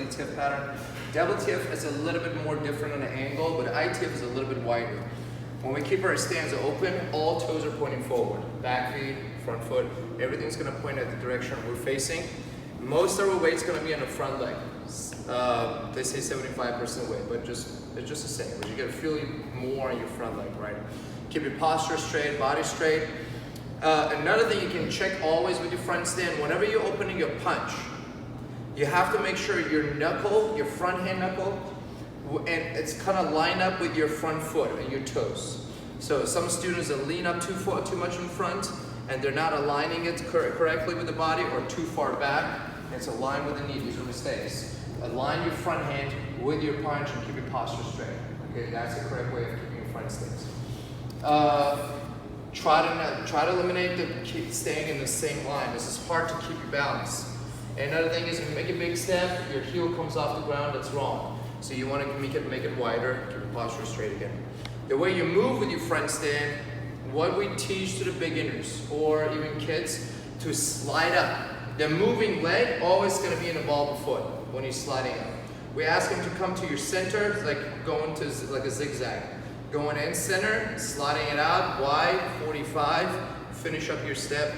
ITF pattern. WTF is a little bit more different on the angle, but ITF is a little bit wider. When we keep our stance open, all toes are pointing forward. Back feet, front foot, everything's gonna point at the direction we're facing. Most of our weight's gonna be on the front leg. They say 75% weight, but it's just the same. But you gotta feel more on your front leg, right? Keep your posture straight, body straight. Another thing you can check always with your front stand, whenever you're opening your punch, you have to make sure your knuckle, your front hand knuckle, and it's kind of lined up with your front foot and your toes. So some students will lean up too much in front, and they're not aligning it correctly with the body, or too far back, and it's aligned with the knee. These are mistakes. Align your front hand with your punch and keep your posture straight. Okay, that's the correct way of keeping your front stance. Try to eliminate keep staying in the same line. This is hard to keep your balance. And another thing is, if you make a big step, your heel comes off the ground. That's wrong. So you want to make it wider, keep your posture straight again. The way you move with your front stand, what we teach to the beginners or even kids, to slide up. The moving leg always going to be in the ball of the foot when you're sliding up. We ask them to come to your center, like going to like a zigzag. Going in center, sliding it out, wide, 45, finish up your step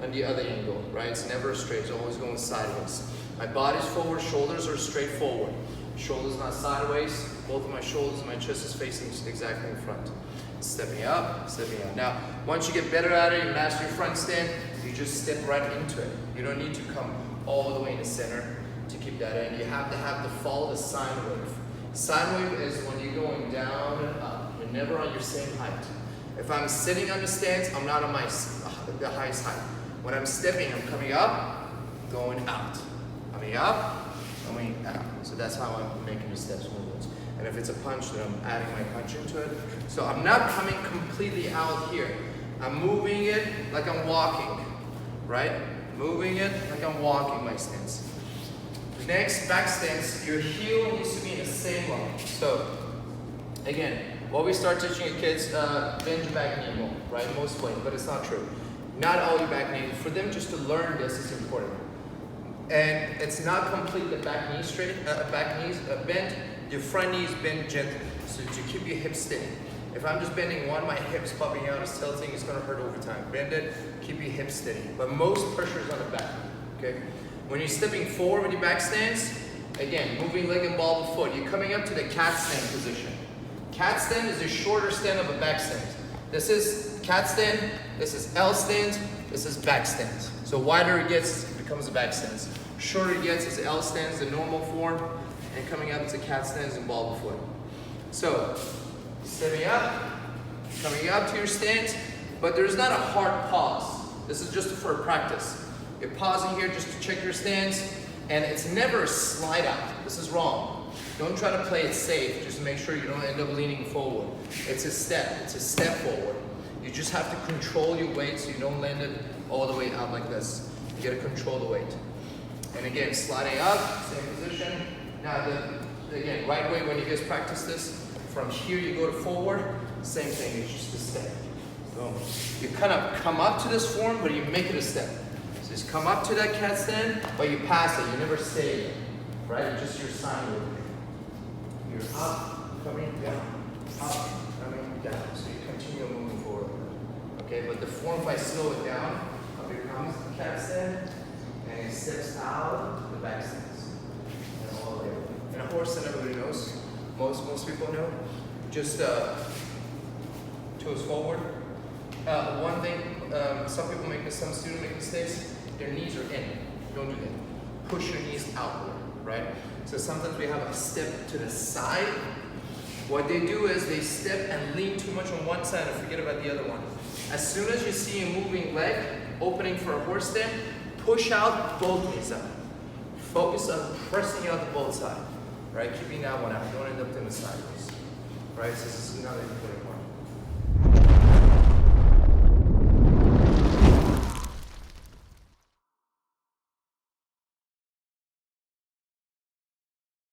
on the other angle, right? It's never straight, it's always going sideways. My body's forward, shoulders are straight forward. Shoulders not sideways, both of my shoulders and my chest is facing exactly in front. Stepping up, stepping out. Now, once you get better at it, you master your front stand, you just step right into it. You don't need to come all the way in the center to keep that in. You have to follow the sine wave. Sine wave is when you're going down and up. You're never on your same height. If I'm sitting on the stance, I'm not on the highest height. When I'm stepping, I'm coming up, going out. Coming up, going out. So that's how I'm making the steps movements. And if it's a punch, then I'm adding my punch into it. So I'm not coming completely out here. I'm moving it like I'm walking, right? Moving it like I'm walking my stance. Next, back stance, your heel needs to be in the same line. So, again, what we start teaching your kids, bend your back knee more, right? Mostly, but it's not true. Not all your back knee. For them just to learn this is important. And it's not complete the back knee straight, back knees bent. Your front knees bend gently, so to keep your hips steady. If I'm just bending one, my hips popping out, is tilting, it's gonna hurt over time. Bend it, keep your hips steady. But most pressure is on the back, okay? When you're stepping forward with your back stance, again, moving leg and ball of foot, you're coming up to the cat stand position. Cat stand is a shorter stand of a back stand. This is cat stand, this is L stand, this is back stand. So wider it gets, it becomes a back stance. Shorter it gets, it's L stands, the normal form, and coming up to cat stands and ball of foot. So, stepping up, coming up to your stance, but there's not a hard pause. This is just for practice. You're pausing here just to check your stance, and it's never a slide out. This is wrong. Don't try to play it safe. Just make sure you don't end up leaning forward. It's a step forward. You just have to control your weight so you don't land it all the way out like this. You gotta control the weight. And again, sliding up, same position. Now, again, right way when you guys practice this, from here you go to forward, same thing, it's just a step. Boom. You kind of come up to this form, but you make it a step. So just come up to that cat stand, but you pass it, you never stay there, right? It's just your sine wave. You're up, coming down, up, coming down. So you continue moving forward. Okay, but the form, if I slow it down, up here comes the cat stand, and it steps out the back stance. And all the way over. And a horse stand, everybody knows. Most people know. Just toes forward. One thing, some students make mistakes. Their knees are in. Don't do that. Push your knees outward, right? So sometimes we have a step to the side. What they do is they step and lean too much on one side and forget about the other one. As soon as you see a moving leg, opening for a horse stand, push out both knees out. Focus on pressing out the both sides, right? Keeping that one out. Don't end up doing the sideways, right? So this is another important one.